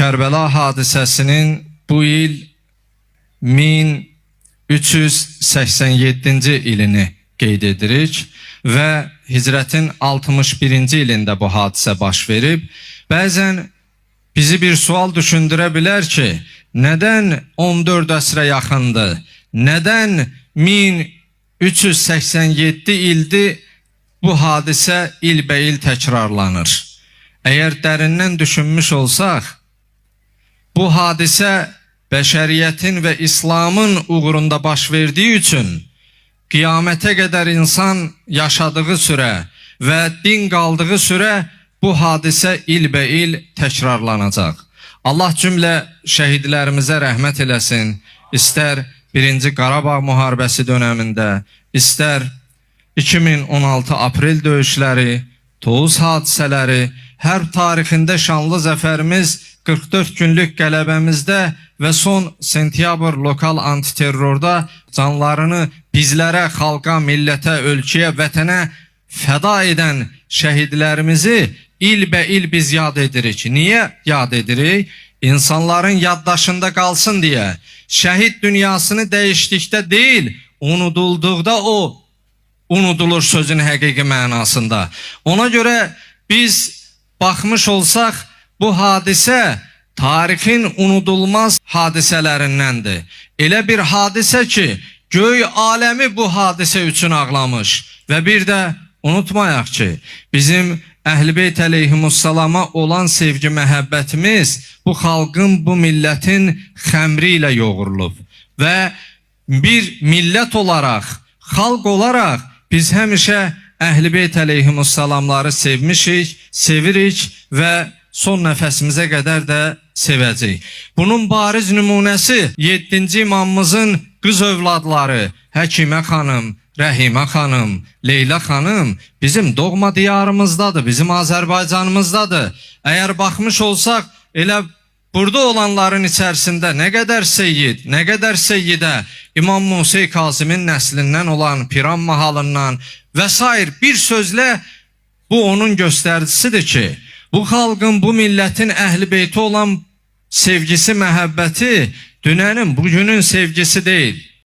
Kərbəla hadisəsinin bu il 1387-ci ilini qeyd edirik və hicrətin 61-ci ilində bu hadisə baş verib. Bəzən bizi bir sual düşündürə bilər ki, nədən 14 əsrə yaxındır, nədən 1387 ildir bu hadisə ilbəil təkrarlanır? Əgər dərindən düşünmüş olsaq, bu hadisə bəşəriyyətin və İslamın uğrunda baş verdiyi üçün qiyamətə qədər insan yaşadığı sürə və din qaldığı sürə bu hadisə ilbəil təkrarlanacaq. Allah cümlə şəhidlərimizə rəhmət eləsin. İstər 1-ci Qarabağ müharibəsi dönəmində, istər 2016 aprel döyüşləri, Tovuz hadisələri, hərb tarixində şanlı zəfərimiz, 44 günlük qələbəmizdə və son sentyabr lokal antiterrorda canlarını bizlərə, xalqa, millətə, ölkəyə, vətənə fəda edən şəhidlərimizi ilbəil biz yad edirik. Niyə yad edirik? İnsanların yaddaşında qalsın deyə. Şəhid dünyasını dəyişdikdə deyil, unudulduqda o unudulur sözün həqiqi mənasında. Ona görə biz baxmış olsaq, bu hadisə tarixin unudulmaz hadisələrindəndir. Elə bir hadisə ki, göy aləmi bu hadisə üçün ağlamış. Və bir də unutmayaq ki, bizim Əhl-i Beyt əleyhimussalama olan sevgi, məhəbbətimiz bu xalqın, bu millətin xəmri ilə yoğurulub. Və bir millət olaraq, xalq olaraq biz həmişə Əhl-i Beyt əleyhimussalamları sevmişik, sevirik və son nəfəsimizə qədər də sevəcəyik. Bunun bariz nümunəsi 7-ci imamımızın qız övladları Həkimə xanım, Rəhimə xanım, Leyla xanım bizim doğma diyarımızdadır, bizim Azərbaycanımızdadır. Əgər baxmış olsaq, elə burada olanların içərisində nə qədər seyyid, nə qədər seyyidə, İmam Musa Kazımın nəslindən olan Piran mahalından və s. bir sözlə bu onun göstəricisidir ki, bu xalqın, bu millətin Əhl-i Beyti olan sevgisi, məhəbbəti dünənin, bugünün sevgisi deyil.